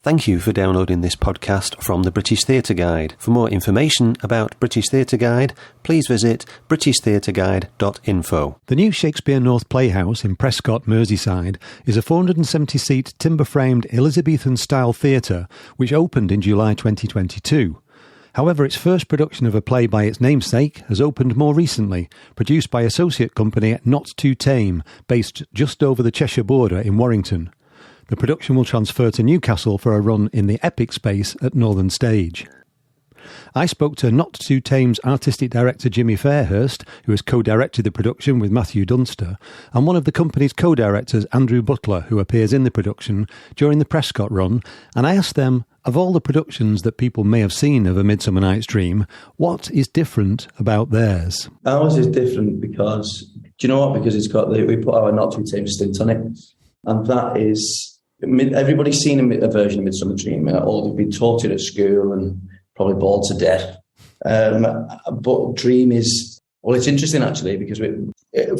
Thank you for downloading this podcast from the British Theatre Guide. For more information about British Theatre Guide, please visit britishtheatreguide.info. The new Shakespeare North Playhouse in Prescot, Merseyside, is a 470-seat timber-framed Elizabethan-style theatre which opened in July 2022. However, its first production of a play by its namesake has opened more recently, produced by associate company Not Too Tame, based just over the Cheshire border in Warrington. The production will transfer to Newcastle for a run in the Epic Space at Northern Stage. I spoke to Not Too Tame's artistic director Jimmy Fairhurst, who has co-directed the production with Matthew Dunster, and one of the company's co-directors, Andrew Butler, who appears in the production during the Prescot run, and I asked them, of all the productions that people may have seen of A Midsummer Night's Dream, what is different about theirs? Ours is different because, do you know what? Because we put our Not Too Tame stint on it, and that is... Everybody's seen a version of Midsummer Dream, or they've been taught it at school and probably bored to death. But Dream is, well, it's interesting actually, because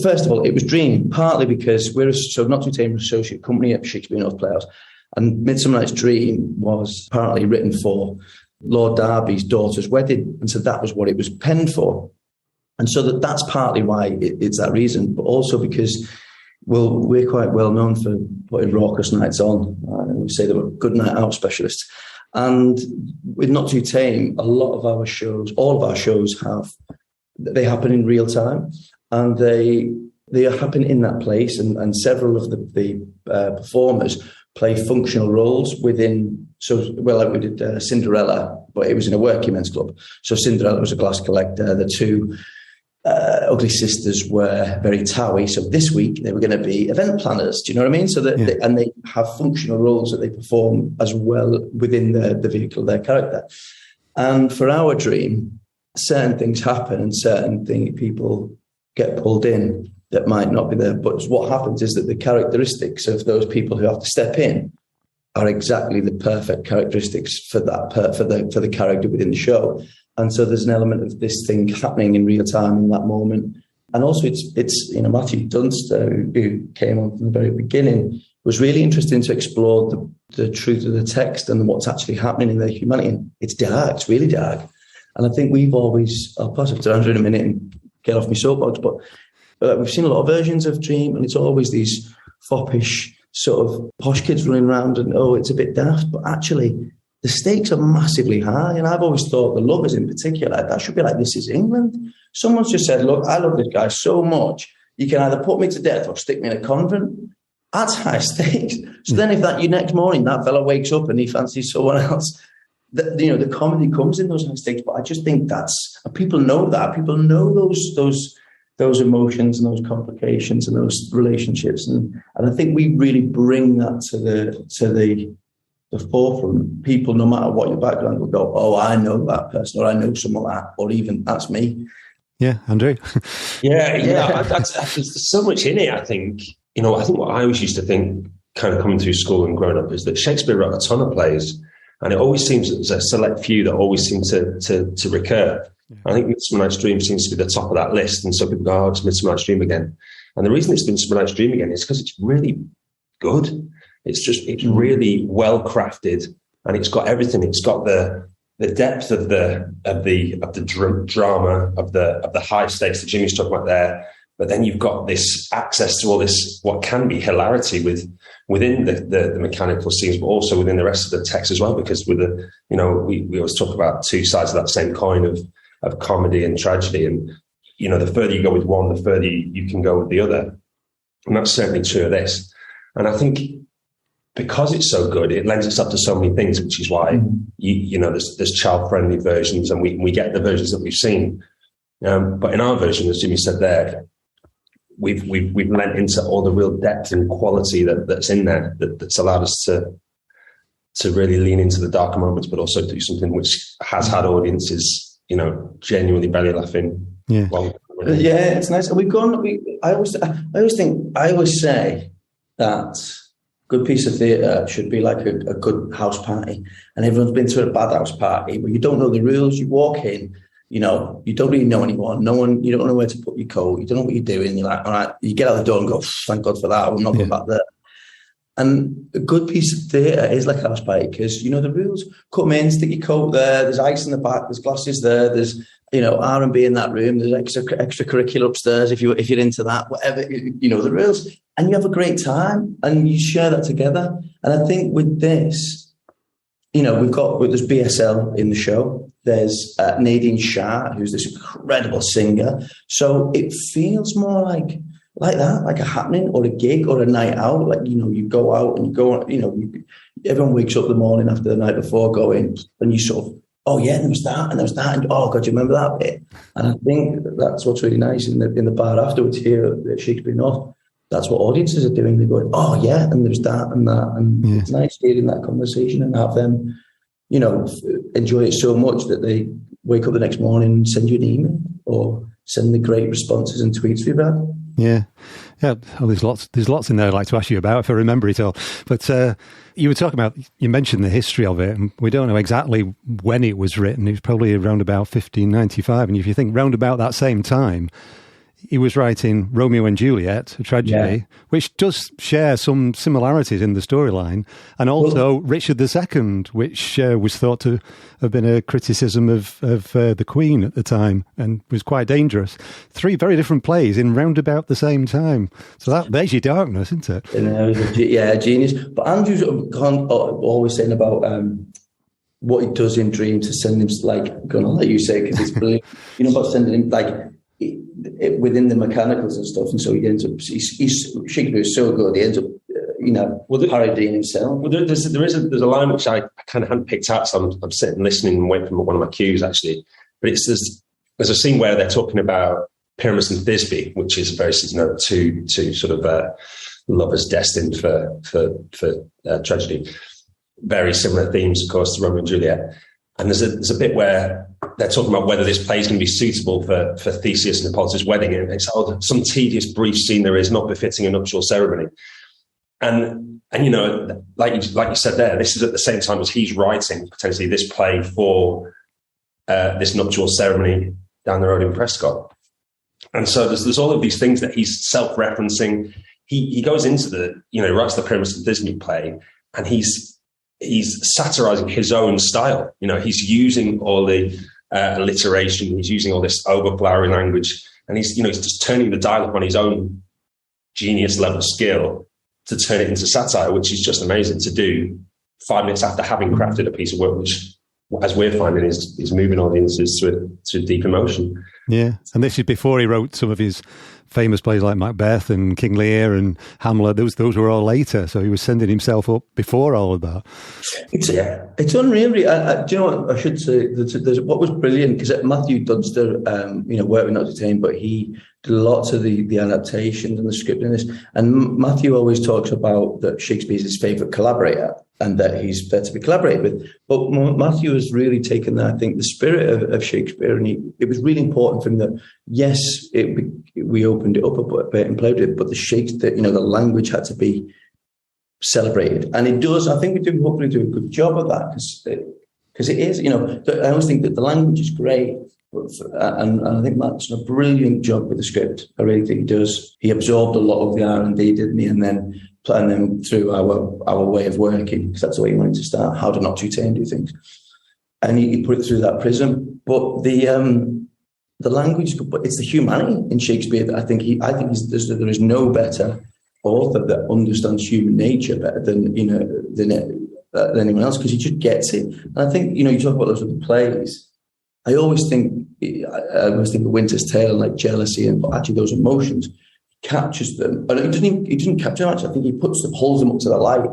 first of all, it was Dream, partly because Not Too Tame associate company at Shakespeare North Playhouse, and Midsummer Night's Dream was apparently written for Lord Derby's daughter's wedding, and so that was what it was penned for. And so that's partly why it's that reason, but also because... Well, we're quite well known for putting raucous nights on. We say that we're good night out specialists. And with Not Too Tame, all of our shows happen in real time, and they happen in that place. And several of the performers play functional roles within. Like we did Cinderella, but it was in a working men's club. So Cinderella was a glass collector. The two Ugly Sisters were very towy, so this week they were going to be event planners. Do you know what I mean? So that they have functional roles that they perform as well within the vehicle of their character. And for our Dream, certain things happen and certain people get pulled in that might not be there. But what happens is that the characteristics of those people who have to step in are exactly the perfect characteristics for the character within the show. And so there's an element of this thing happening in real time in that moment. And also it's Matthew Dunster, who came on from the very beginning, was really interesting to explore the truth of the text and what's actually happening in their humanity. It's dark, it's really dark. And I think I'll pass it to Andrew in a minute and get off my soapbox, but we've seen a lot of versions of Dream, and it's always these foppish sort of posh kids running around and, it's a bit daft, but actually... the stakes are massively high, and I've always thought the lovers in particular, that should be like This Is England. Someone's just said, look, I love this guy so much, you can either put me to death or stick me in a convent. That's high stakes. So then if you next morning that fella wakes up and he fancies someone else, the comedy comes in those high stakes. But I just think people know that. People know those emotions and those complications and those relationships. And I think we really bring that to the forefront. People, no matter what your background, will go, oh, I know that person, or I know someone like that, or even that's me. Yeah, Andrew. Yeah. There's so much in it, I think. I think what I always used to think, kind of coming through school and growing up, is that Shakespeare wrote a ton of plays, and it always seems there's a select few that always seem to recur. Yeah. I think Midsummer Night's Dream seems to be the top of that list, and so people go, it's Midsummer Night's Dream again. And the reason it's Midsummer Night's Dream again is because it's really good. It's really well crafted, and it's got everything. It's got the depth of the drama of the high stakes that Jimmy's talking about there. But then you've got this access to all this what can be hilarity within the mechanical scenes, but also within the rest of the text as well. Because we always talk about two sides of that same coin of comedy and tragedy, and the further you go with one, the further you can go with the other, and that's certainly true of this. And I think, because it's so good, it lends itself to so many things, which is why there's child-friendly versions, and we get the versions that we've seen. But in our version, as Jimmy said there, we've lent into all the real depth and quality that's in there that's allowed us to really lean into the darker moments, but also do something which has had audiences, genuinely belly laughing. Yeah, it's nice. I always say that good piece of theatre should be like a good house party, and everyone's been to a bad house party where you don't know the rules. You walk in, you don't really know anyone. You don't know where to put your coat. You don't know what you're doing. You're like, all right, you get out the door and go, thank God for that. I'm not going back there. And a good piece of theatre is like house party because, the rules, come in, stick your coat there, there's ice in the back, there's glasses there, there's, R&B in that room, there's extracurricular upstairs if you're into that, whatever, the rules. And you have a great time and you share that together. And I think with this, there's BSL in the show. There's Nadine Shah, who's this incredible singer. So it feels more like that, like a happening or a gig or a night out. Like, you go out and you go, everyone wakes up the morning after the night before going and you sort of, oh yeah, there was that and there was that. And oh God, you remember that bit? And I think that's what's really nice in the bar afterwards here at Shakespeare North. That's what audiences are doing. They're going, oh yeah, and there's that and that. And it's nice hearing that conversation and have them, enjoy it so much that they wake up the next morning and send you an email or send the great responses and tweets feedback. Yeah. Oh, there's lots in there I'd like to ask you about if I remember it all. But you were talking about, you mentioned the history of it, and we don't know exactly when it was written. It was probably around about 1595. And if you think round about that same time, he was writing Romeo and Juliet, a tragedy, which does share some similarities in the storyline, and also Richard II, which was thought to have been a criticism of the Queen at the time and was quite dangerous. 3 very different plays in round about the same time. So there's your darkness, isn't it? Genius. But Andrew's always saying about what he does in dreams to send him, I'm going to let you say because it's brilliant. About sending him, within the mechanicals and stuff, and so he ends up. Shakespeare is so good. He ends up, parodying himself. Well, there's a line which I kind of hadn't picked out, so I'm sitting listening and waiting for one of my cues actually. But there's a scene where they're talking about Pyramus and Thisbe, which is very two sort of lovers destined for tragedy. Very similar themes, of course, to Romeo and Juliet. And there's a bit where they're talking about whether this play is going to be suitable for Theseus and Hippolyta's wedding. And it's some tedious, brief scene there is, not befitting a nuptial ceremony. And like you said there, this is at the same time as he's writing potentially this play for this nuptial ceremony down the road in Prescot. And so there's all of these things that he's self-referencing. He goes into writes the Pyramus and Thisbe play, and he's satirizing his own style. He's using all the alliteration, he's using all this overflowery language, and he's just turning the dial up on his own genius level skill to turn it into satire, which is just amazing to do 5 minutes after having crafted a piece of work, which, as we're finding, is moving audiences to deep emotion. Yeah, and this is before he wrote some of his famous plays like Macbeth and King Lear and Hamlet. Those were all later, so he was sending himself up before all of that. It's unreal. Do you know what I should say? There's what was brilliant, because Matthew Dunster, worked with Not Too Tame, but he did lots of the adaptations and the script in this. And Matthew always talks about that Shakespeare's his favourite collaborator and that he's there to be collaborated with. But Matthew has really taken, I think, the spirit of Shakespeare, and it was really important for him that, yes, we opened it up a bit and played with it, but the language had to be celebrated. And it does. I think we hopefully do a good job of that, because it is, I always think that the language is great. And I think Matt's done a brilliant job with the script. I really think he does. He absorbed a lot of the R&D, didn't he? And then through our way of working, because that's the way he wanted to start. How to Not Too Tame do things, and he put it through that prism. But the language, but it's the humanity in Shakespeare that I think there is no better author that understands human nature better than anyone else, because he just gets it. And I think you talk about those other plays. I always think of Winter's Tale and like jealousy, and actually those emotions, he captures them. But he doesn't capture them. Actually, I think he holds them up to the light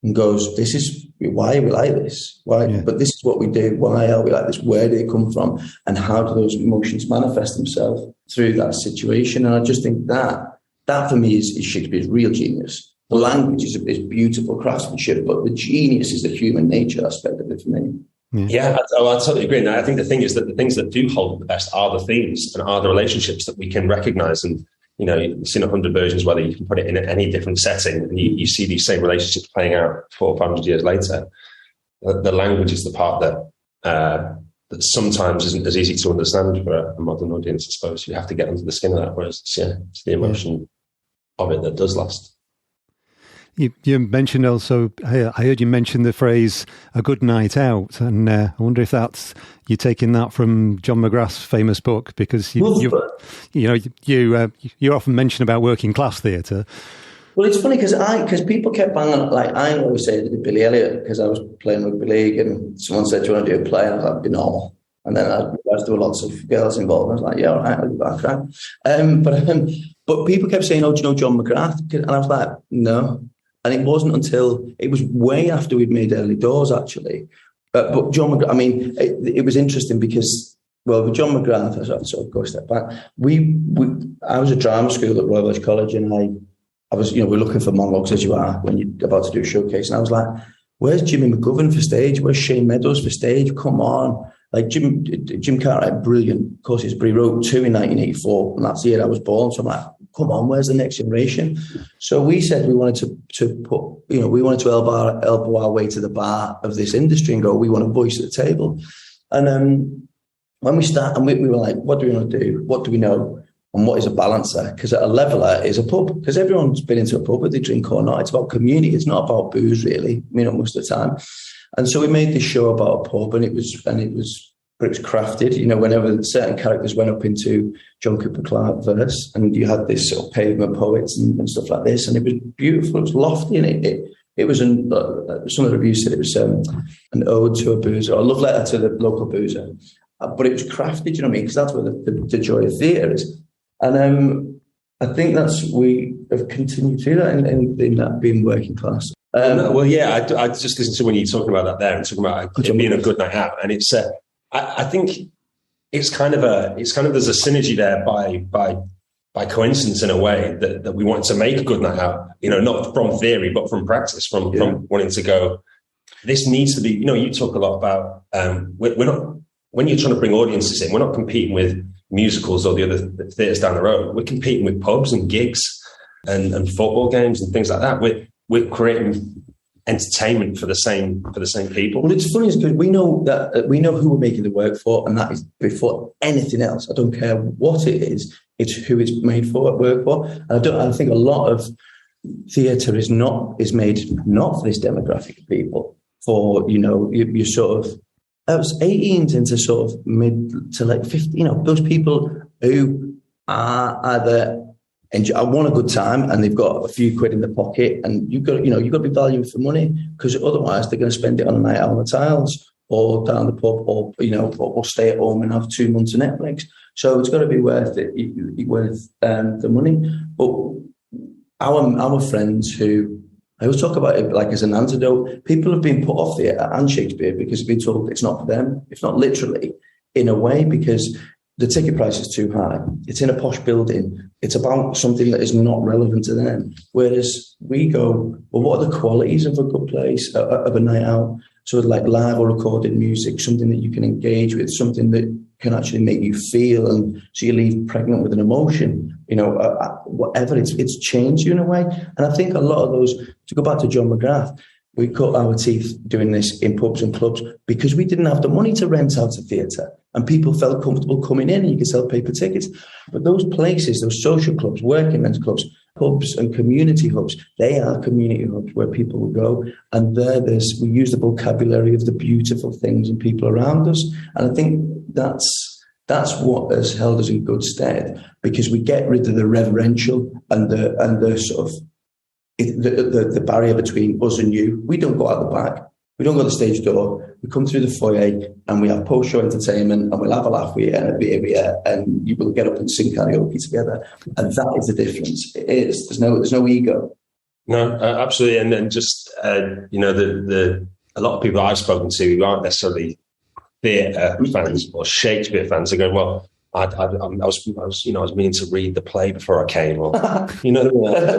and goes, "This is why are we like this? Why? Yeah. But this is what we do. Why are we like this? Where do they come from? And how do those emotions manifest themselves through that situation?" And I just think that for me is Shakespeare's real genius. The language is beautiful craftsmanship, but the genius is the human nature aspect of it for me. Yeah, I totally agree. And I think the thing is that the things that do hold the best are the themes and are the relationships that we can recognize. And, you've seen 100 versions, whether you can put it in any different setting, and you see these same relationships playing out 400 or 500 years later. The language is the part that sometimes isn't as easy to understand for a modern audience, I suppose. You have to get under the skin of that, whereas it's the emotion of it that does last. You mentioned also, I heard you mention the phrase "a good night out," and I wonder if that's you're taking that from John McGrath's famous book, because you often mention about working class theatre. Well, it's funny because people kept banging, like, I always say to Billy Elliot, because I was playing rugby league and someone said, "Do you want to do a play?" And I was like, "Be normal." And then I realised there were lots of girls involved. I was like, "Yeah, all right, I'll be back." Right? But people kept saying, "Oh, do you know John McGrath?" And I was like, "No." And it wasn't until, it was way after we'd made Early Doors, actually. But John McGrath, I mean, it was interesting because, well, with John McGrath, I sort of go a step back. I was at drama school at Royal Village College, and I was, we're looking for monologues, as you are when you're about to do a showcase. And I was like, "Where's Jimmy McGovern for stage? Where's Shane Meadows for stage? Come on." Like Jim Cartwright, brilliant. Of course, he wrote 2 in 1984, and that's the year I was born. So I'm like, come on, where's the next generation? So we said we wanted to put, we wanted to elbow our way to the bar of this industry and go, we want a voice at the table. And when we start, and we were like, what do we want to do? What do we know? And what is a balancer? Because a leveler is a pub. Because everyone's been into a pub, whether they drink or not. It's about community. It's not about booze, really. Most of the time. And so we made this show about a pub, and it was crafted. Whenever certain characters went up into John Cooper Clarke verse, and you had this sort of pavement poets and stuff like this, and it was beautiful. It was lofty, and it was some of the reviews said it was an ode to a boozer, or a love letter to the local boozer. But it was crafted, you know what I mean? Because that's where the joy of theatre is. And I think we have continued to do that in that being working class. I just listened to when you're talking about that there and talking about it being a good night out, and it's I think it's kind of there's a synergy there by coincidence in a way that we wanted to make a good night out, not from theory but from practice, from wanting to go. This needs to be, you talk a lot about we're not, when you're trying to bring audiences in, we're not competing with musicals or the other theatres down the road. We're competing with pubs and gigs and football games and things like that. We're creating entertainment for the same people. Well, it's funny because we know who we're making the work for, and that is before anything else. I don't care what it is; it's who it's made for, work for. And I think a lot of theatre is made not for this demographic of people. For you sort of, I was 18s into sort of mid to like 50. Those people who are either I want a good time, and they've got a few quid in the pocket, and you've got to be valuing for money, because otherwise they're going to spend it on a night out on the tiles or down the pub, or stay at home and have 2 months of Netflix. So it's got to be worth it, worth the money. But our friends who, I always talk about it like as an antidote, people have been put off theatre and Shakespeare because they've been told it's not for them. It's not literally, in a way, because the ticket price is too high. It's in a posh building. It's about something that is not relevant to them. Whereas we go, well, what are the qualities of a good place, of a night out? So like live or recorded music, something that you can engage with, something that can actually make you feel, and so you leave pregnant with an emotion, whatever. It's changed you in a way. And I think a lot of those, to go back to John McGrath, we cut our teeth doing this in pubs and clubs because we didn't have the money to rent out a theatre, and people felt comfortable coming in, and you could sell paper tickets. But those places, those social clubs, working men's clubs, pubs and community hubs, they are community hubs where people will go, and we use the vocabulary of the beautiful things and people around us. And I think that's what has held us in good stead, because we get rid of the reverential and the sort of the barrier between us and you. We don't go out the back. We don't go to the stage door. We come through the foyer, and we have post-show entertainment, and we'll have a laugh with you and a beer with you, and you will get up and sing karaoke together. And that is the difference. It is. There's no ego. No, absolutely. And then just a lot of people I've spoken to who aren't necessarily theatre fans or Shakespeare fans are going, well, I was meaning to read the play before I came, or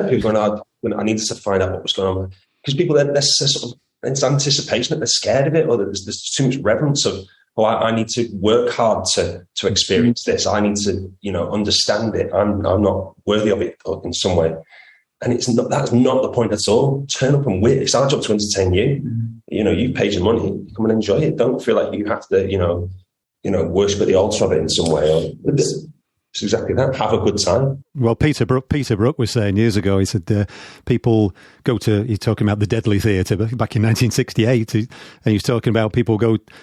people going, I needed to find out what was going on, because people there's sort of, it's anticipation that they're scared of it, or there's too much reverence of, I need to work hard to experience this. I need to understand it. I'm not worthy of it in some way, and that's not the point at all. Turn up and wait. It's our job to entertain you. You paid your money. Come and enjoy it. Don't feel like you have to worship at the altar of it in some way. It's exactly that. Have a good time. Well, Peter Brook was saying years ago, he said people go to, he's talking about the Deadly Theatre back in 1968, and he's talking about people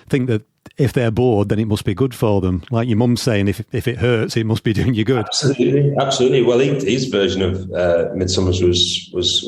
think that if they're bored, then it must be good for them. Like your mum's saying, if it hurts, it must be doing you good. Absolutely. Well, his version of Midsummer was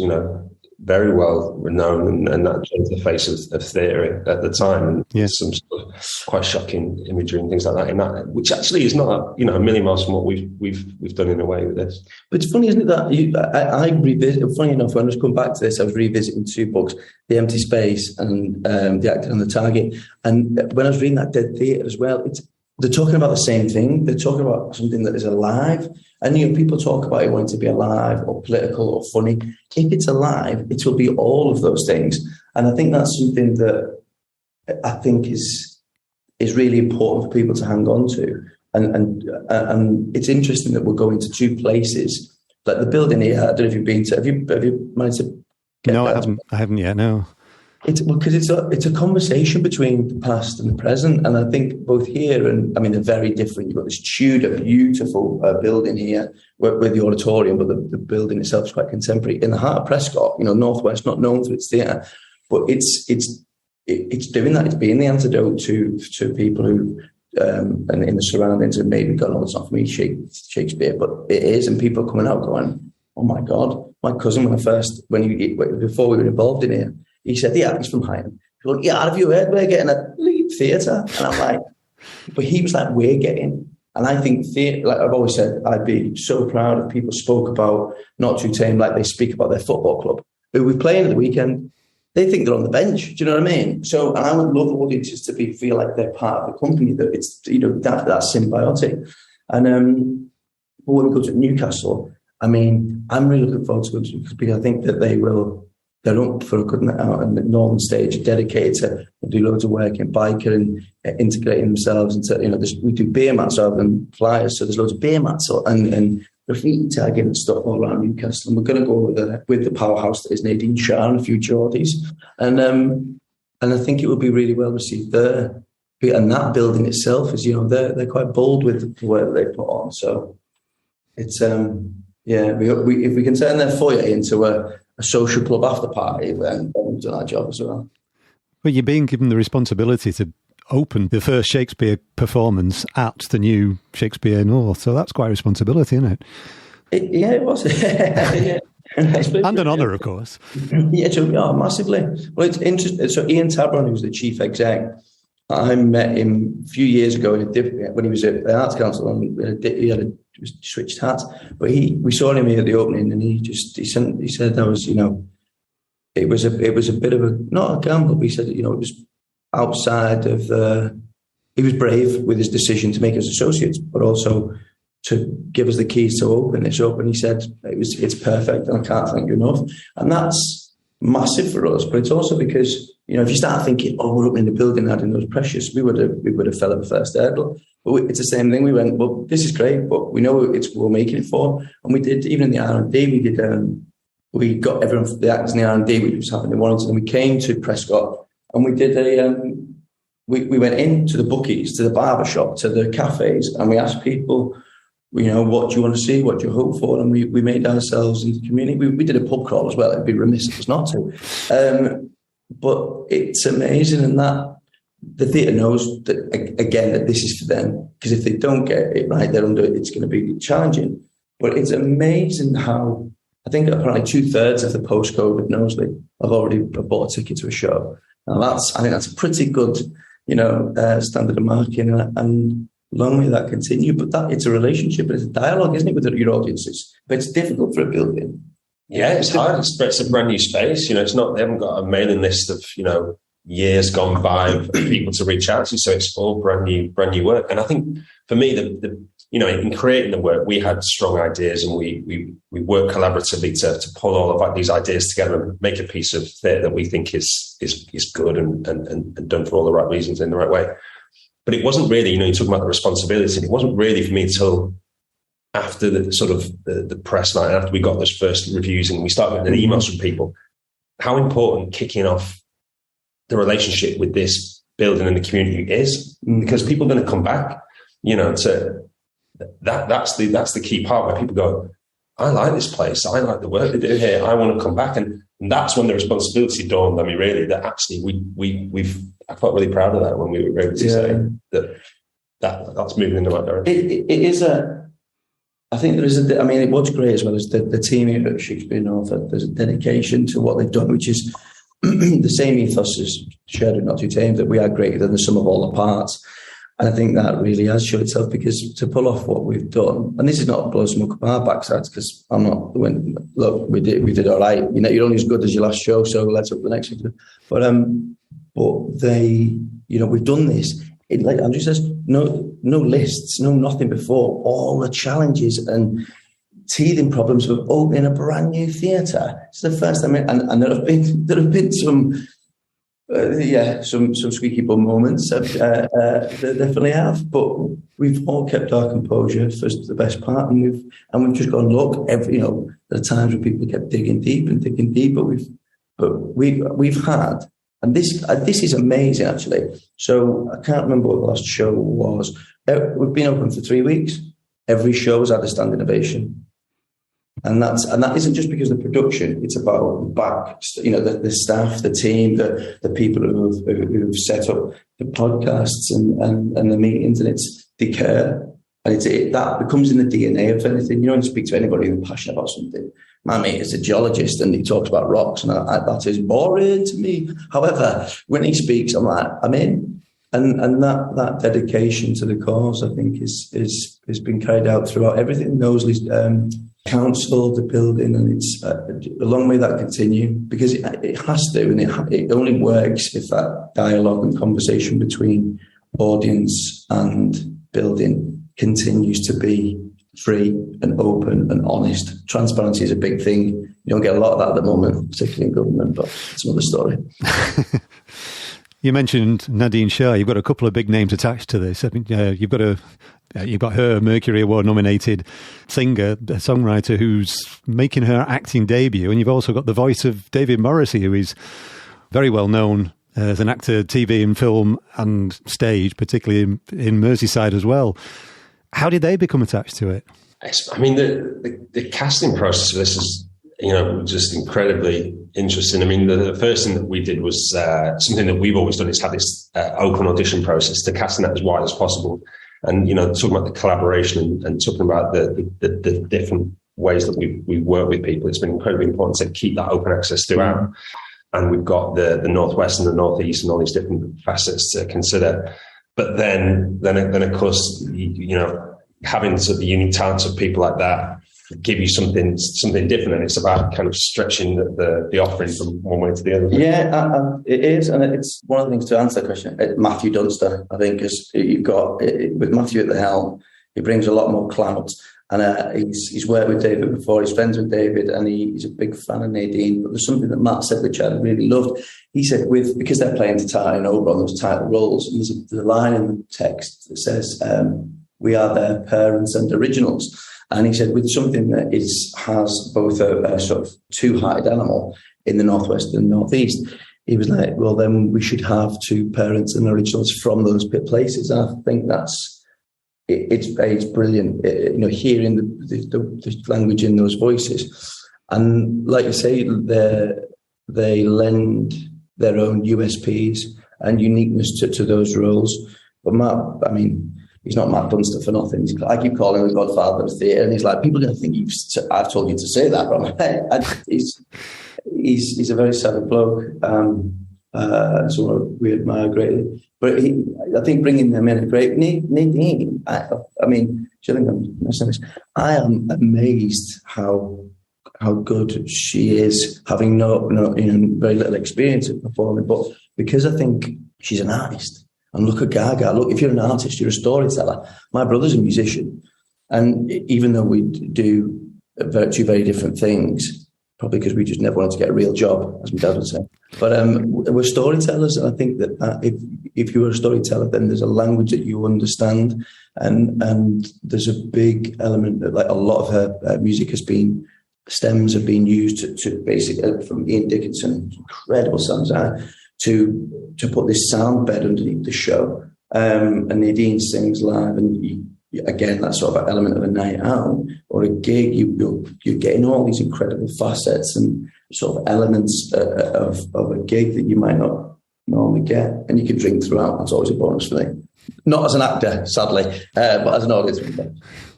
very well renowned, and that changed the face of theatre at the time. And some sort of quite shocking imagery and things like that in that, which actually is not a million miles from what we've done in a way with this. But it's funny, isn't it, that I revisit. Funny enough, when I was coming back to this, I was revisiting two books, The Empty Space and The Actor and the Target. And when I was reading that Dead Theatre as well, they're talking about the same thing. They're talking about something that is alive. And people talk about it wanting to be alive or political or funny. If it's alive, it will be all of those things. And I think that's something that I think is really important for people to hang on to. And it's interesting that we're going to two places. Like the building here, I don't know if you've been to. Have you managed to? No, I haven't yet. No. Because it's a conversation between the past and the present, and I think both here and they're very different. You've got this Tudor, beautiful building here with the auditorium, but the building itself is quite contemporary. In the heart of Prescot, Northwest, not known for its theatre, but it's doing that. It's being the antidote to people who and in the surroundings have maybe gone, oh, it's not for me, Shakespeare, but it is, and people are coming out going, oh my God, my cousin before we were involved in here. He said, yeah, he's from Higham. He goes, yeah, have you heard we're getting a lead theatre? And I'm like, but he was like, we're getting. And I think theatre, like I've always said, I'd be so proud if people spoke about Not Too Tame like they speak about their football club, who we play in at the weekend. They think they're on the bench. Do you know what I mean? So, and I would love audiences to feel like they're part of the company, that it's, that's symbiotic. And when we go to Newcastle, I'm really looking forward to it because I think that they're up for a good night out, and the Northern Stage dedicated to do loads of work in biker and integrating themselves into, we do beer mats rather than flyers. So there's loads of beer mats and graffiti tagging and stuff all around Newcastle. And we're going to go with the powerhouse that is Nadine Shah and a few Geordies. And I think it would be really well received there. And that building itself is, they're quite bold with the work that they put on. So it's, if we can turn their foyer into a social club after party, then we've done our job as well. Well, you're being given the responsibility to open the first Shakespeare performance at the new Shakespeare North, so that's quite a responsibility, isn't it? It was. Yeah. And an honour, of course. Yeah, massively. Well, it's interesting. So Ian Tabron, who's the chief exec, I met him a few years ago when he was at the Arts Council, and he had a switched hats. But we saw him here at the opening, and he said that was, it was a bit of not a gamble, but he said, it was outside of he was brave with his decision to make us associates, but also to give us the keys to open this up. And he said it's perfect, and I can't thank you enough. And that's massive for us. But it's also because, if you start thinking, oh, we're opening the building, adding those pressures, we would have fell at the first hurdle. But it's the same thing. We went, well, this is great, but we know it's what we're making it for. And we did, even in the R&D, we got everyone, the actors in the R&D, which was happening in Warrington, and we came to Prescot, and we did we went into the bookies, to the barber shop, to the cafes, and we asked people, what do you want to see? What do you hope for? And we made ourselves into the community. We did a pub crawl as well. It'd be remiss of us not to. But it's amazing, and that the theatre knows that, again, that this is for them, because if they don't get it right, it's going to be challenging. But it's amazing how, I think probably 2/3 of the post-COVID Knowsley have already bought a ticket to a show. And I think that's a pretty good, standard of marketing, and long may that continue. But it's a relationship, and it's a dialogue, isn't it, with your audiences? But it's difficult for a building. Yeah, it's hard. It's a brand new space. It's not, they haven't got a mailing list of, years gone by of people to reach out to. So it's all brand new work. And I think for me, in creating the work, we had strong ideas, and we work collaboratively to pull all of these ideas together and make a piece of theatre that we think is good and done for all the right reasons in the right way. But it wasn't really, you talk about the responsibility. It wasn't really for me until after the press night, after we got those first reviews and we started getting emails from people, how important kicking off the relationship with this building and the community is, because people are going to come back, that's the key part where people go, I like this place. I like the work they do here. I want to come back. And that's when the responsibility dawned on me, really, that actually I felt really proud of that when we were able to say that's moving in the right direction. It is I think there is what's great as well is the team here at Shakespeare North, there's a dedication to what they've done, which is the same ethos as shared with Not Too Tame, that we are greater than the sum of all the parts. And I think that really has shown itself, because to pull off what we've done, and this is not blow smoke up our backsides, because we did all right. You know, you're only as good as your last show, so let's hope the next one. But they, we've done this. Like Andrew says, no lists, no nothing before. All the challenges and teething problems of opening a brand new theatre. It's the first time, and there have been some squeaky bum moments. There definitely have, but we've all kept our composure for the best part, and we've just gone, look. There are times when people kept digging deep, but we've had. And this is amazing, actually. So I can't remember what the last show was. We've been open for 3 weeks. Every show has had a standing ovation, and that isn't just because of the production. It's about the staff, the team, the people who've set up the podcasts and the meetings, and they care, and that becomes in the DNA of anything. You don't speak to anybody who's passionate about something. My mate is a geologist and he talks about rocks, and that is boring to me. However, when he speaks, I'm like, I'm in. And that dedication to the cause, I think, has been carried out throughout everything. Knowsley's council, the building, and it's a long way that continue, because it has to, and it only works if that dialogue and conversation between audience and building continues to be free and open and honest. Transparency is a big thing. You don't get a lot of that at the moment, particularly in government, but it's another story. You mentioned Nadine Shah. You've got a couple of big names attached to this. I mean, you've got her Mercury Award nominated singer, a songwriter who's making her acting debut, and you've also got the voice of David Morrissey, who is very well known as an actor, TV and film and stage, particularly in Merseyside as well. How did they become attached to it? I mean, the casting process for this is, just incredibly interesting. I mean, the first thing that we did was something that we've always done, is have this open audition process to casting that as wide as possible. And, talking about the collaboration and talking about the different ways that we work with people, it's been incredibly important to keep that open access throughout. And we've got the Northwest and the Northeast and all these different facets to consider. But then of course, having sort of the unique talents of people like that give you something different, and it's about kind of stretching the offering from one way to the other. Yeah, it is, and it's one of the things to answer that question. Matthew Dunster, I think, is you've got with Matthew at the helm, he brings a lot more clout, and he's worked with David before. He's friends with David, and he's a big fan of Nadine. But there's something that Matt said, which I really loved. He said, because they're playing to tie and over on those title roles, and there's a line in the text that says, "We are their parents and originals." And he said, with something that has both a sort of two-hearted animal in the Northwest and Northeast, he was like, well, then we should have two parents and originals from those places. And I think it's brilliant, hearing the language in those voices. And like you say, they lend their own USPs and uniqueness to those roles. But Matt, I mean, he's not Matt Dunster for nothing. I keep calling him the godfather of theatre, and he's like, people are going to think I've told you to say that, but he's a very savvy bloke. So we admire greatly. But I think bringing them in a great Nadine. I mean, I am amazed how good she is, having no very little experience of performing. But because I think she's an artist. And look at Gaga. Look, if you're an artist, you're a storyteller. My brother's a musician. And even though we do two very different things, probably because we just never wanted to get a real job, as my dad would say. But we're storytellers. And I think that if you were a storyteller, then there's a language that you understand. And there's a big element that, like, a lot of her music stems have been used to basically, from Ian Dickinson, incredible sounds, to put this sound bed underneath the show. And Nadine sings live, and again, that sort of element of a night out or a gig, you're getting all these incredible facets and sort of elements of a gig that you might not normally get, and you can drink throughout. That's always a bonus for me. Not as an actor, sadly, but as an audience member.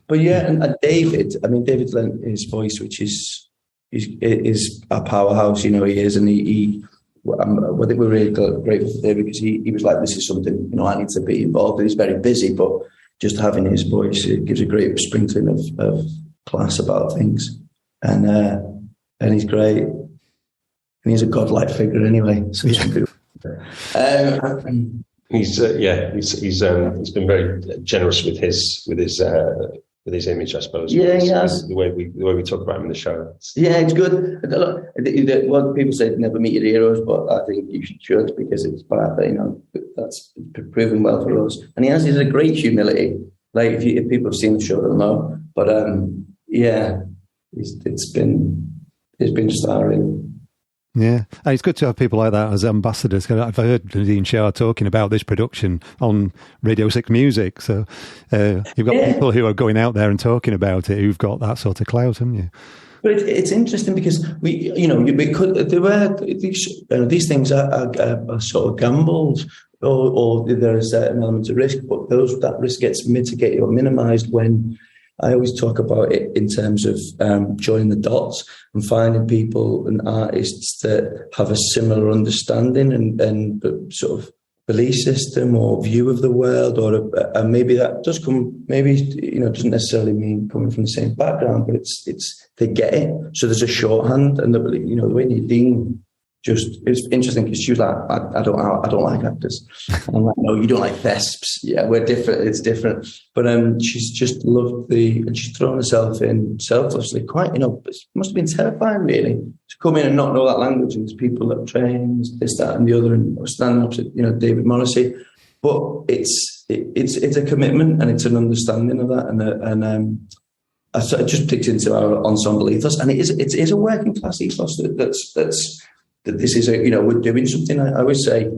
But yeah, and David lent his voice, which is a powerhouse. He is, and I think we're really grateful for David because he was like, this is something I need to be involved in. He's very busy, but just having his voice, it gives a great sprinkling of class about things, and he's great, and he's a godlike figure anyway. So he's been very generous with his image, I suppose. Yeah, he has. The way we talk about him in the show. Yeah, it's good. Well, people say never meet your heroes, but I think you should because it's bad. That's proven well for us. And he has a great humility. Like if people have seen the show, they'll know. But it's been starring. Yeah, and it's good to have people like that as ambassadors. I've heard Nadine Shah talking about this production on Radio 6 Music. So you've got people who are going out there and talking about it who've got that sort of clout, haven't you? But it's interesting because these things are sort of gambles, or there is an element of risk, but that risk gets mitigated or minimised when. I always talk about it in terms of joining the dots and finding people and artists that have a similar understanding and sort of belief system or view of the world, and maybe that does come. Maybe doesn't necessarily mean coming from the same background, but it's they get it. So there's a shorthand, and the way Nadine. It's interesting because she was like, I don't like actors. And I'm like, no, you don't like thesps. Yeah, we're different. It's different. But she's just loved and she's thrown herself in selflessly. Quite, it must have been terrifying, really, to come in and not know that language. And there's people that train this, that, and the other, and standing opposite, David Morrissey. But it's a commitment and it's an understanding of that, and it just digs into our ensemble ethos, and it is a working class ethos that this is we're doing something. I always say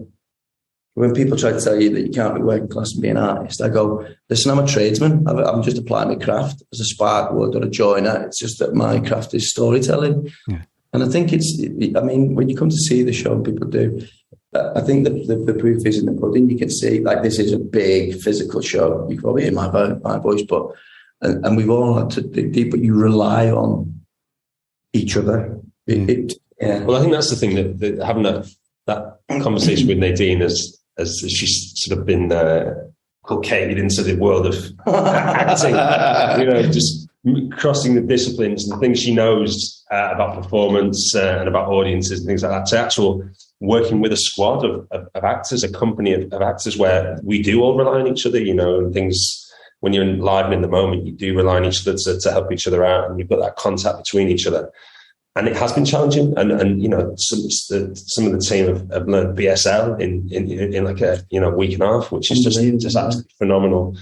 when people try to tell you that you can't be working class and be an artist, I go, listen, I'm a tradesman. I'm just applying my craft as a spark wood or a joiner. It's just that my craft is storytelling. Yeah. And I think when you come to see the show, people do. I think the proof is in the pudding. You can see, like, this is a big physical show. You can probably hear my voice, but and we've all had to dig deep, but you rely on each other. Yeah. Well, I think that's the thing that having that conversation with Nadine as she's sort of been culcated into the world of acting, just crossing the disciplines and things she knows about performance and about audiences and things like that, to actual working with a squad of actors, a company of actors where we do all rely on each other, and things. When you're live in the moment, you do rely on each other to help each other out, and you've got that contact between each other. And it has been challenging, and some of the team have learned BSL in like a week and a half, which is just absolutely phenomenal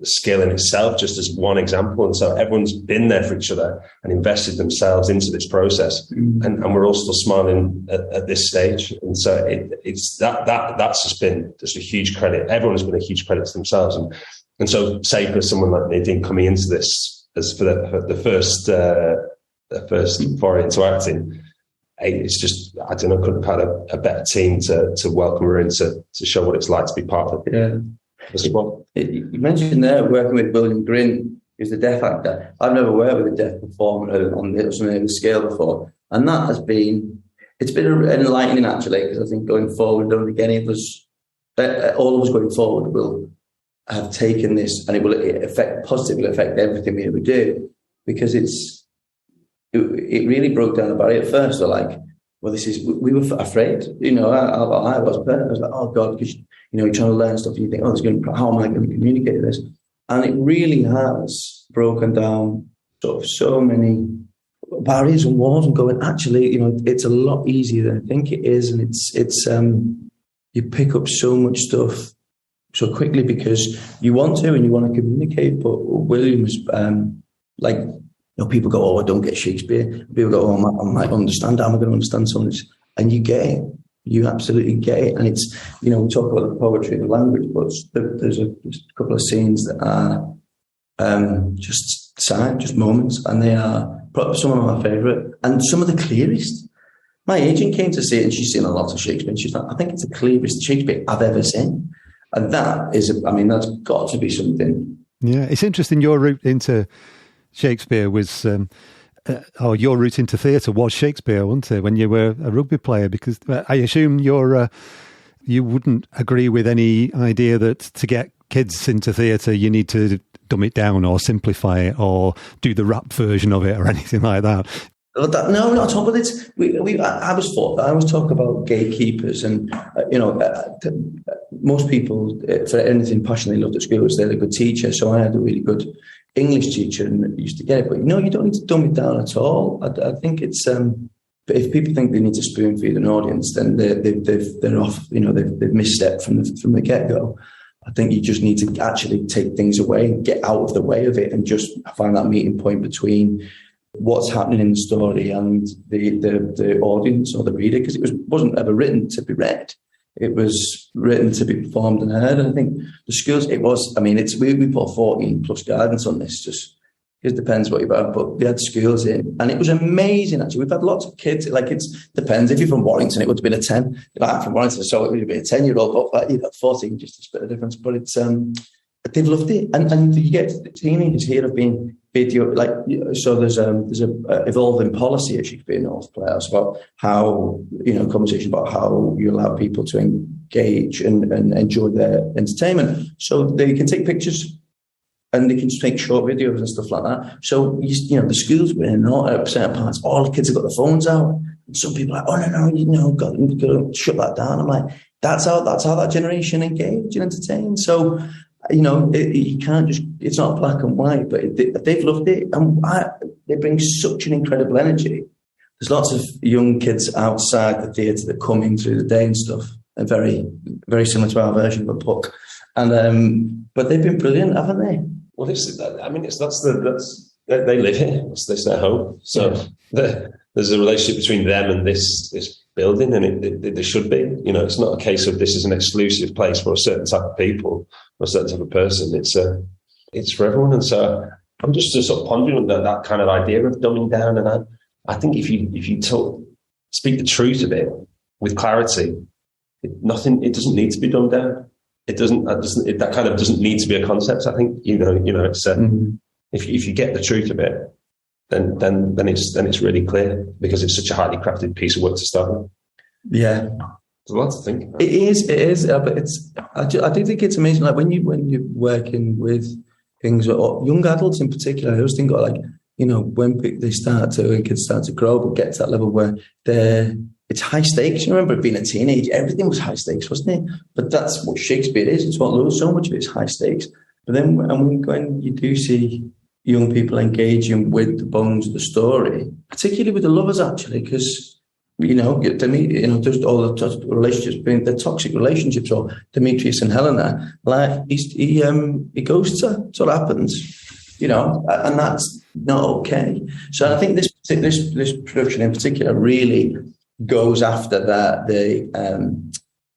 skill in itself, just as one example. And so everyone's been there for each other and invested themselves into this process, and we're all still smiling at this stage. And so it's that's just been a huge credit. Everyone has been a huge credit to themselves, and so say for someone like Nadine coming into this as for the first foray into acting, it's just, I don't know, couldn't have had a better team to welcome her in to show what it's like to be part of the squad. You mentioned there working with William Grin, who's the deaf actor. I've never worked with a deaf performer on the scale before, and it's been enlightening actually, because I think going forward, I don't think any of us, all of us going forward, will have taken this, and it will positively affect everything we ever do, because it really broke down the barrier at first. They're like, well, we were afraid, I was like, oh God, because, you're trying to learn stuff and you think, how am I going to communicate this? And it really has broken down sort of so many barriers and walls, and going, actually, it's a lot easier than I think it is. And it's you pick up so much stuff so quickly because you want to and you want to communicate. But William's people go, oh, I don't get Shakespeare. People go, oh, I might understand. How am I going to understand something? And you get it. You absolutely get it. And it's, we talk about the poetry of the language, but there's a couple of scenes that are just moments, and they are probably some of my favourite and some of the clearest. My agent came to see it, and she's seen a lot of Shakespeare, and she's like, I think it's the clearest Shakespeare I've ever seen. And that is, that's got to be something. Yeah, it's interesting. Your route into Shakespeare was, or your route into theatre was Shakespeare, wasn't it, when you were a rugby player? Because I assume you wouldn't agree with any idea that to get kids into theatre, you need to dumb it down or simplify it or do the rap version of it or anything like that. No, not at all. But I was talking about gatekeepers, and most people for anything passion they loved at school was they're a good teacher. So I had a really good English teacher and used to get it. But you don't need to dumb it down at all. I think it's if people think they need to spoon feed an audience, then they're off. They've misstepped from the get go. I think you just need to actually take things away and get out of the way of it, and just find that meeting point between what's happening in the story and the audience or the reader, because it wasn't ever written to be read. It was written to be performed and heard. And I think the schools, we put 14 plus guidance on this, just it depends what you have, but we had schools in, and it was amazing actually. We've had lots of kids, it depends. If you're from Warrington, it would have been a 10. If I'm from Warrington, so it would have been a 10-year-old, but 14, just a bit of difference. But it's they've loved it, and you get teenagers here have been video, so there's a evolving policy at Shakespeare North Playhouse about how, conversation about how you allow people to engage and enjoy their entertainment. So they can take pictures and they can just make short videos and stuff like that. So, the schools were in certain parts, all the kids have got their phones out. And some people are like, oh, no, got to shut that down. I'm like, that's how that generation engage and entertain. So, you can't just, it's not black and white, but they've loved it. And they bring such an incredible energy. There's lots of young kids outside the theatre that come in through the day and stuff, and very, very similar to our version of a puck. And, but they've been brilliant, haven't they? Well, they live here. That's their home. So there's a relationship between them and this building, and there should be. It's not a case of this is an exclusive place for a certain type of people or a certain type of person. It's for everyone. And so I'm just sort of pondering on that kind of idea of dumbing down. And I think if you speak the truth of it with clarity, it doesn't need to be dumbed down. It kind of doesn't need to be a concept. I think it's if you get the truth of it, then it's really clear, because it's such a highly crafted piece of work to start with. Yeah, there's a lot to think about. It is, but I do think it's amazing. Like when you're working with things, or young adults in particular, I always think when kids start to grow, but get to that level where it's high stakes. You remember being a teenager, everything was high stakes, wasn't it? But that's what Shakespeare is. It's what so much of it is high stakes. But then when you do see young people engaging with the bones of the story, particularly with the lovers, actually, because there's all the relationships, being the toxic relationships, or Demetrius and Helena, he ghosts her. That's what happens, and that's not okay. So I think this production in particular really goes after the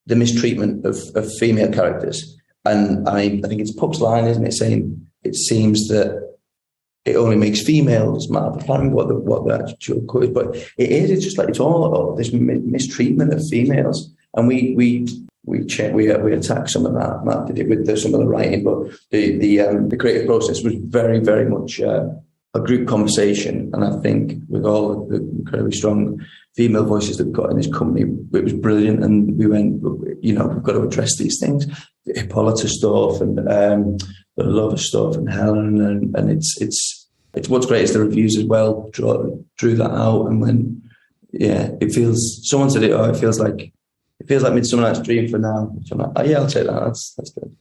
mistreatment of female characters. And I think it's Puck's line, isn't it, saying it seems that it only makes females mad. I can't remember what the actual quote is, but it's just it's all about this mistreatment of females. And we attack some of that. Matt did it with some of the writing, but the creative process was very, very much a group conversation. And I think with all the incredibly strong female voices that we've got in this company, it was brilliant. And we went, we've got to address these things. The Hippolyta stuff and the lover stuff and Helen, and it's what's great is the reviews as well drew that out. And when someone said it feels like Midsummer Night's Dream for now, which I'm like, I'll take that. That's good.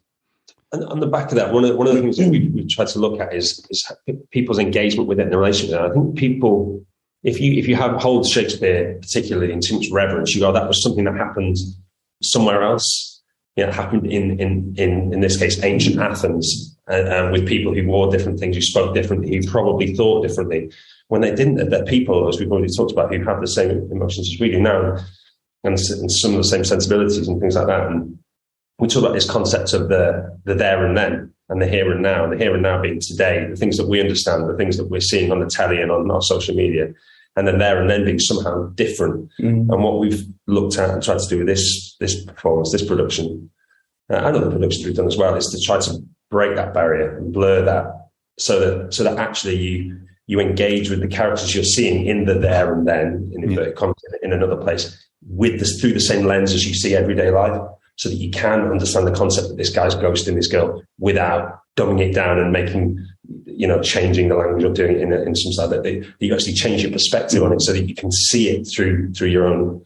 And on the back of that, one of the things that we've tried to look at is people's engagement with it in the relationship. And I think people, if you hold Shakespeare particularly in too much reverence, you go, that was something that happened somewhere else. It happened in this case, ancient Athens, with people who wore different things, who spoke differently, who probably thought differently. When they didn't, they're people, as we've already talked about, who have the same emotions as we do now, and some of the same sensibilities and things like that. And we talk about this concept of the there and then, and the here and now, and the here and now being today, the things that we understand, the things that we're seeing on the telly and on our social media, and then there and then being somehow different. And what we've looked at and tried to do with this performance, this production, and other productions we've done as well, is to try to break that barrier and blur that, so that actually you engage with the characters you're seeing in the there and then, in inverted commas, in another place, through the same lens as you see everyday life, so that you can understand the concept that this guy's ghosting this girl without dumbing it down and making, changing the language or doing it in some style, that you actually change your perspective on it so that you can see it through your own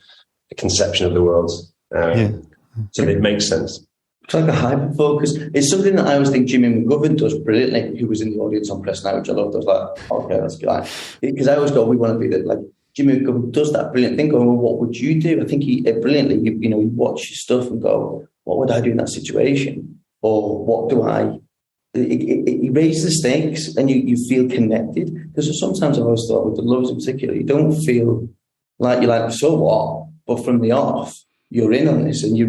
conception of the world. So that it makes sense. It's like a hyper focus. It's something that I always think Jimmy McGovern does brilliantly, who was in the audience on Press Night, which I loved. I was like, okay, that's good. Because I always go, we want to be like Jimmy McGovern does that brilliant thing. Going, well, what would you do? I think he brilliantly, you watch your stuff and go, what would I do in that situation? Or what do I? It raises the stakes, and you feel connected. Because sometimes I've always thought with the lovers in particular, you don't feel like you're like, so what? But from the off, you're in on this, and you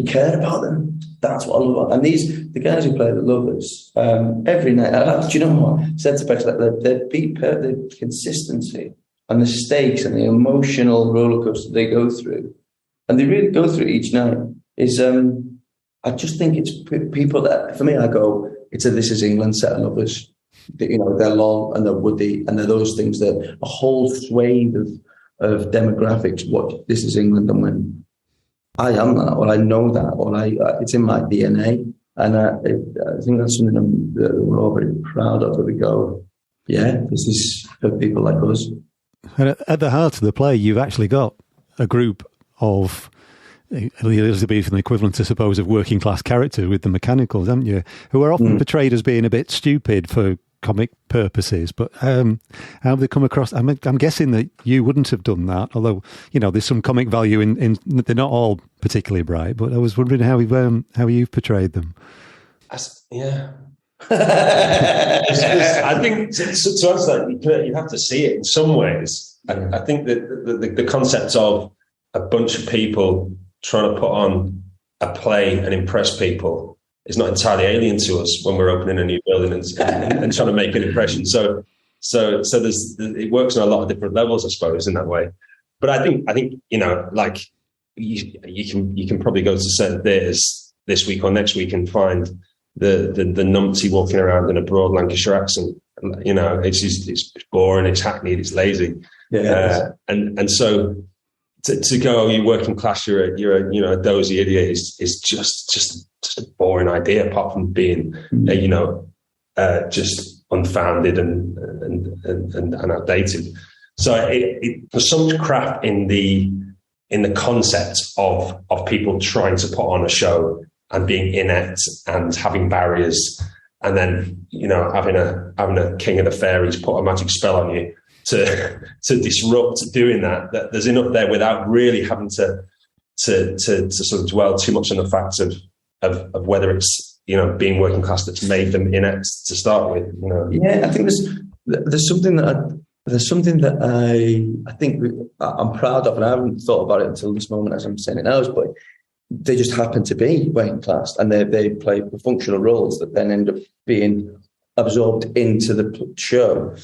care about them. That's what I love about. And the guys who play the lovers, every night, do you know what? Said to Prescot, the consistency and the stakes and the emotional roller coaster they go through, and they really go through each night, is I just think it's people that, for me, I go, it's a This Is England set of lovers. They're long and they're woody, and they're those things that a whole swathe of demographics watch This Is England, and when I am that, or I know that, or it's in my DNA, and I think that's something that we're all very proud of. That we go, yeah, this is for people like us. And at the heart of the play, you've actually got a group of the Elizabethan equivalent, I suppose, of working class characters with the mechanicals, haven't you? Who are often portrayed as being a bit stupid for comic purposes, but how have they come across? I'm guessing that you wouldn't have done that, although there's some comic value in they're not all particularly bright. But I was wondering how you've portrayed them. Yeah, I think to answer that, you have to see it in some ways. I think that the concept of a bunch of people trying to put on a play and impress people is not entirely alien to us when we're opening a new building and trying to make an impression. So it works on a lot of different levels, I suppose, in that way. But I think like you can probably go to certain theatres this week or next week and find the numpty walking around in a broad Lancashire accent. It's boring, it's hackneyed, it's lazy. Yeah. And so to go, you're working class, you're a dozy idiot is just a boring idea, apart from being just unfounded and outdated. So there's so much craft in the concept of people trying to put on a show and being inept and having barriers, and then having a king of the fairies put a magic spell on you to disrupt doing that there's enough there without really having to sort of dwell too much on the facts of whether it's being working class that's made them inept to start with. Yeah, I think there's something that I think I'm proud of, and I haven't thought about it until this moment as I'm saying it now, but they just happen to be working class, and they play functional roles that then end up being absorbed into the show.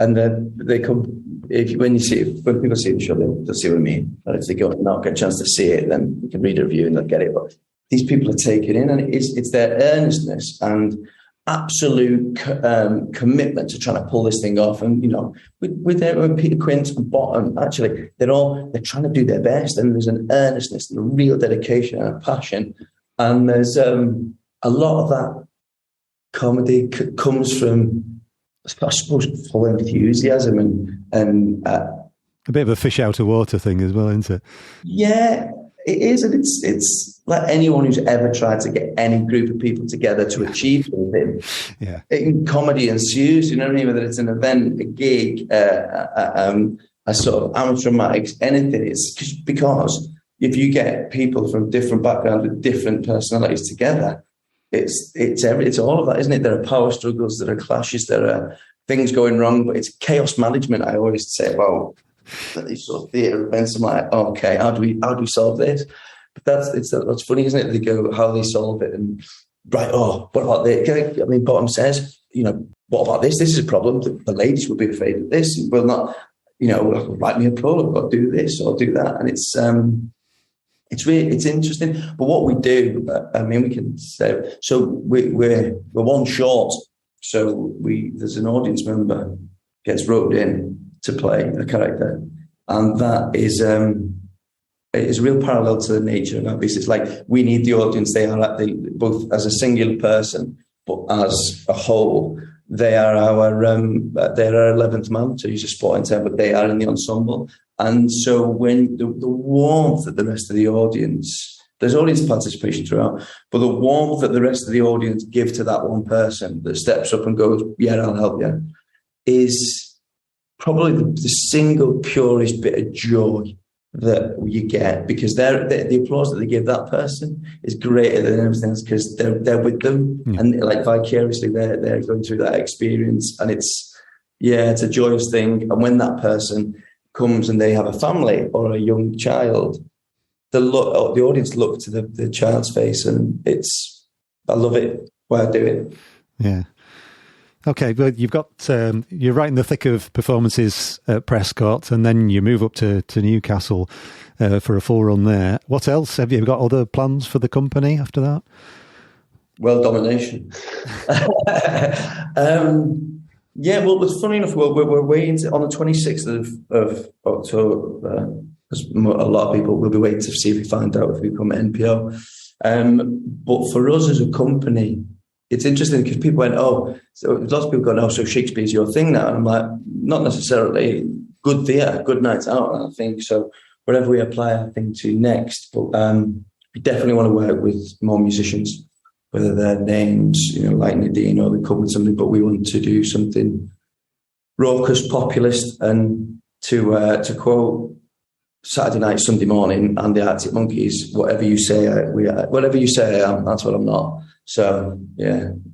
And then they come, when people see the show, they'll see what I mean. And if they go and not get a chance to see it, then we can read a review and they'll get it. But these people are taken in, and it's their earnestness and absolute commitment to trying to pull this thing off. And with Peter Quint and Bottom, actually, they're trying to do their best, and there's an earnestness and a real dedication and a passion. And there's a lot of that comedy comes from, I suppose, full enthusiasm and a bit of a fish out of water thing as well, isn't it? Yeah, it is, and it's like anyone who's ever tried to get any group of people together to achieve something. Yeah, in comedy ensues. You know what I mean? Whether it's an event, a gig, a sort of amateur dramatics, anything. It's just because if you get people from different backgrounds with different personalities together, it's all of that, isn't it? There are power struggles, there are clashes, there are things going wrong, but it's chaos management. I always say about these sort of theatre events. I'm like, okay, how do we solve this? That's funny, isn't it? They go how they solve it, and right. Oh, what about this? I mean, Bottom says, what about this? This is a problem. The ladies would be afraid of this. Will not, write me a prologue or do this or do that, and it's interesting. But what we do, we can say, so we're one short. So there's an audience member gets roped in to play a character, and that is a real parallel to the nature of our piece. It's like we need the audience. They are both as a singular person, but as a whole, they are our 11th man, to use a sporting term, but they are in the ensemble. And so when the warmth that the rest of the audience, there's audience participation throughout, but the warmth that the rest of the audience give to that one person that steps up and goes, yeah, I'll help you, is probably the single purest bit of joy that you get, because the applause that they give that person is greater than everything else, because they're with them, and like vicariously they're going through that experience, and it's a joyous thing. And when that person comes and they have a family or a young child, the audience look to the child's face, and I love it when I do it. Yeah. Okay, well, you're right in the thick of performances at Prescot, and then you move up to Newcastle for a full run there. What else? Have you got other plans for the company after that? World domination. Well, it's funny enough, we're waiting on the 26th of October, because a lot of people will be waiting to see if we find out if we become an NPO. But for us as a company, it's interesting because people went, so lots of people go, so Shakespeare's your thing now. And I'm like, not necessarily. Good theatre, good nights out, I think. So whatever we apply, I think, to next. But we definitely want to work with more musicians, whether they're names, like Nadine, or we come with something, but we want to do something raucous, populist, and to quote Saturday Night, Sunday Morning, and the Arctic Monkeys, whatever you say I am, that's what I'm not. So,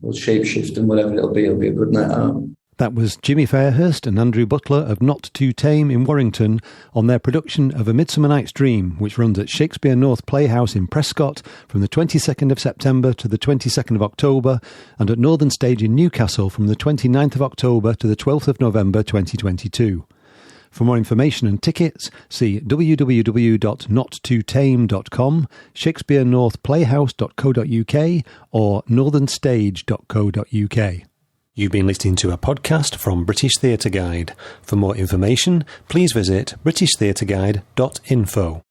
we'll shape-shift, and whatever it'll be a good night out. That was Jimmy Fairhurst and Andrew Butler of Not Too Tame in Warrington on their production of A Midsummer Night's Dream, which runs at Shakespeare North Playhouse in Prescot from the 22nd of September to the 22nd of October, and at Northern Stage in Newcastle from the 29th of October to the 12th of November 2022. For more information and tickets, see www.nottotame.com, shakespearenorthplayhouse.co.uk or northernstage.co.uk. You've been listening to a podcast from British Theatre Guide. For more information, please visit britishtheatreguide.info.